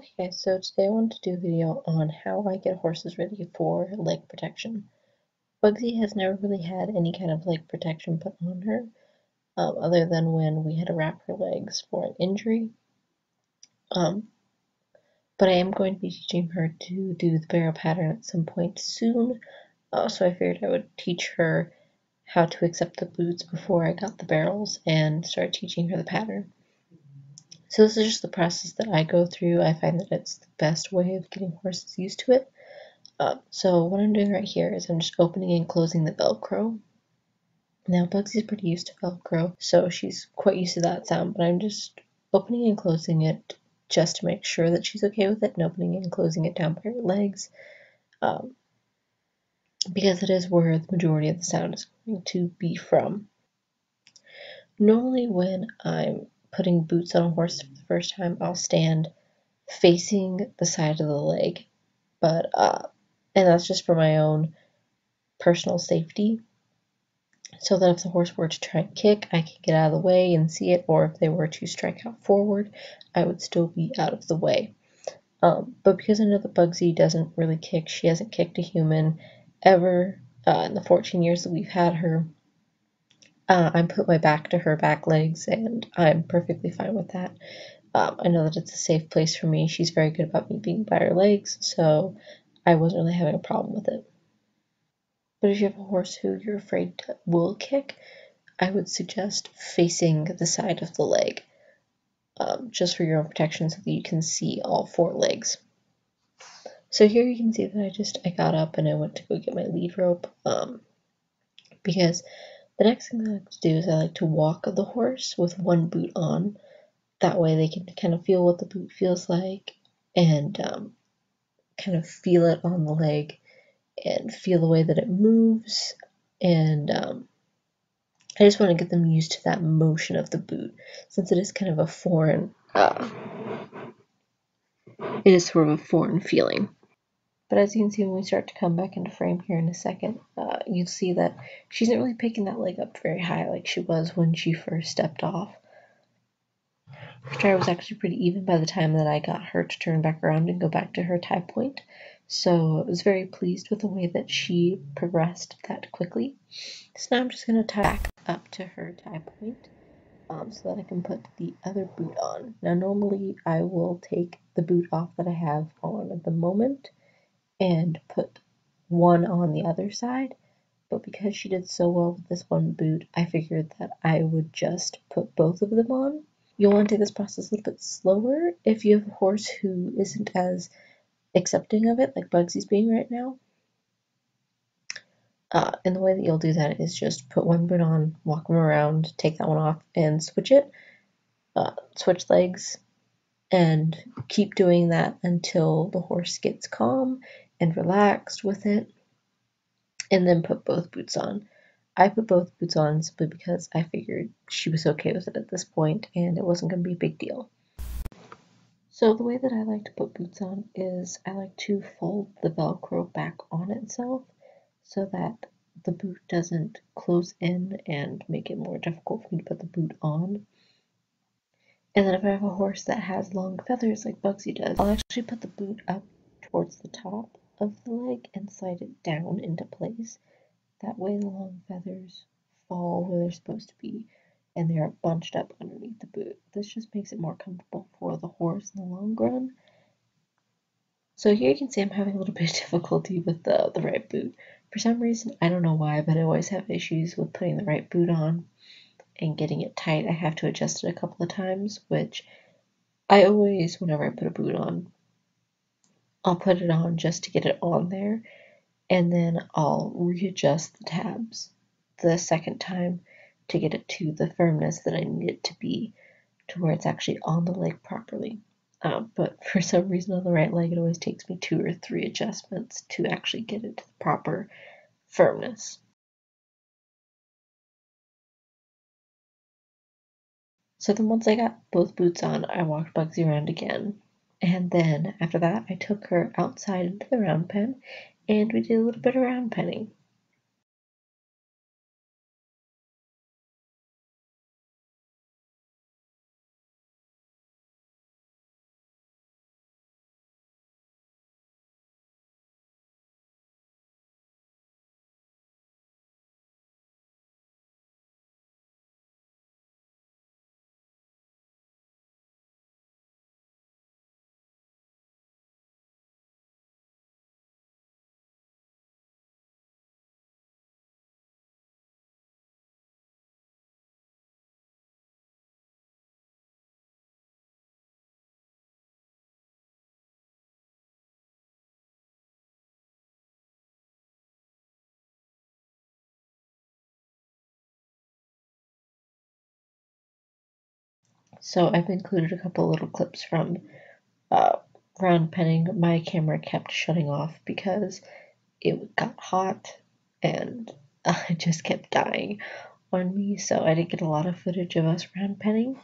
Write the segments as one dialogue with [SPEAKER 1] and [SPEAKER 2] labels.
[SPEAKER 1] Okay guys, so today I wanted to do a video on how I get horses ready for leg protection. Bugsy has never really had any kind of leg protection put on her, other than when we had to wrap her legs for an injury. But I am going to be teaching her to do the barrel pattern at some point soon, so I figured I would teach her how to accept the boots before I got the barrels and start teaching her the pattern. So this is just the process that I go through. I find that it's the best way of getting horses used to it. So what I'm doing right here is I'm just opening and closing the Velcro. Now Bugsy's pretty used to Velcro, so she's quite used to that sound, but I'm just opening and closing it just to make sure that she's okay with it, and opening and closing it down by her legs, because it is where the majority of the sound is going to be from. Normally when I'm putting boots on a horse for the first time, I'll stand facing the side of the leg, but and that's just for my own personal safety, so that if the horse were to try and kick, I can get out of the way and see it, or if they were to strike out forward, I would still be out of the way. But because I know that Bugsy doesn't really kick, she hasn't kicked a human ever in the 14 years that we've had her, I put my back to her back legs, and I'm perfectly fine with that. I know that it's a safe place for me. She's very good about me being by her legs, so I wasn't really having a problem with it. But if you have a horse who you're afraid will kick, I would suggest facing the side of the leg, just for your own protection so that you can see all four legs. So here you can see that I got up and I went to go get my lead rope, because the next thing that I like to do is I like to walk the horse with one boot on. That way they can kind of feel what the boot feels like, and kind of feel it on the leg and feel the way that it moves, and I just want to get them used to that motion of the boot, since it is kind of a foreign, it is sort of a foreign feeling. But as you can see, when we start to come back into frame here in a second, you'll see that she's not really picking that leg up very high like she was when she first stepped off. Her stride was actually pretty even by the time that I got her to turn back around and go back to her tie point. So I was very pleased with the way that she progressed that quickly. So now I'm just going to tie back up to her tie point, so that I can put the other boot on. Now normally I will take the boot off that I have on at the moment and put one on the other side, but because she did so well with this one boot, I figured that I would just put both of them on. You'll want to take this process a little bit slower if you have a horse who isn't as accepting of it, like Bugsy's being right now. And the way that you'll do that is just put one boot on, walk them around, take that one off, and switch it. Switch legs, and keep doing that until the horse gets calm and relaxed with it, and then put both boots on. I put both boots on simply because I figured she was okay with it at this point and it wasn't going to be a big deal. So the way that I like to put boots on is I like to fold the Velcro back on itself so that the boot doesn't close in and make it more difficult for me to put the boot on. And then if I have a horse that has long feathers like Bugsy does, I'll actually put the boot up towards the top of the leg and slide it down into place. That way the long feathers fall where they're supposed to be and they are bunched up underneath the boot. This just makes it more comfortable for the horse in the long run. So here you can see I'm having a little bit of difficulty with the right boot. For some reason, I don't know why, but I always have issues with putting the right boot on and getting it tight. I have to adjust it a couple of times, which I always, whenever I put a boot on, I'll put it on just to get it on there, and then I'll readjust the tabs the second time to get it to the firmness that I need it to be, to where it's actually on the leg properly. But for some reason on the right leg, it always takes me 2 or 3 adjustments to actually get it to the proper firmness. So then once I got both boots on, I walked Bugsy around again. And then after that, I took her outside into the round pen, and we did a little bit of round penning. So I've included a couple little clips from round penning. My camera kept shutting off because it got hot and it just kept dying on me, so I didn't get a lot of footage of us round penning.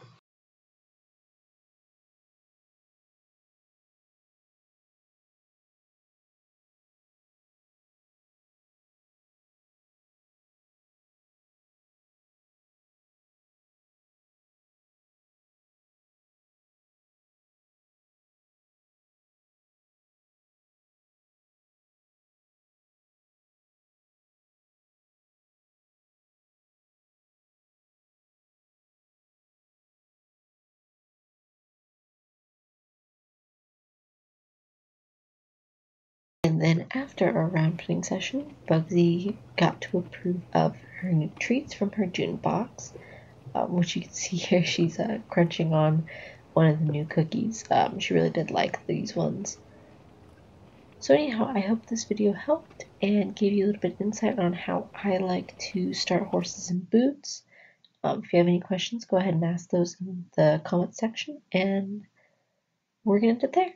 [SPEAKER 1] And then after our round penning session, Bugsy got to approve of her new treats from her June box, which you can see here. She's crunching on one of the new cookies. She really did like these ones. So anyhow, I hope this video helped and gave you a little bit of insight on how I like to start horses in boots. If you have any questions, go ahead and ask those in the comment section, and we're going to end it there.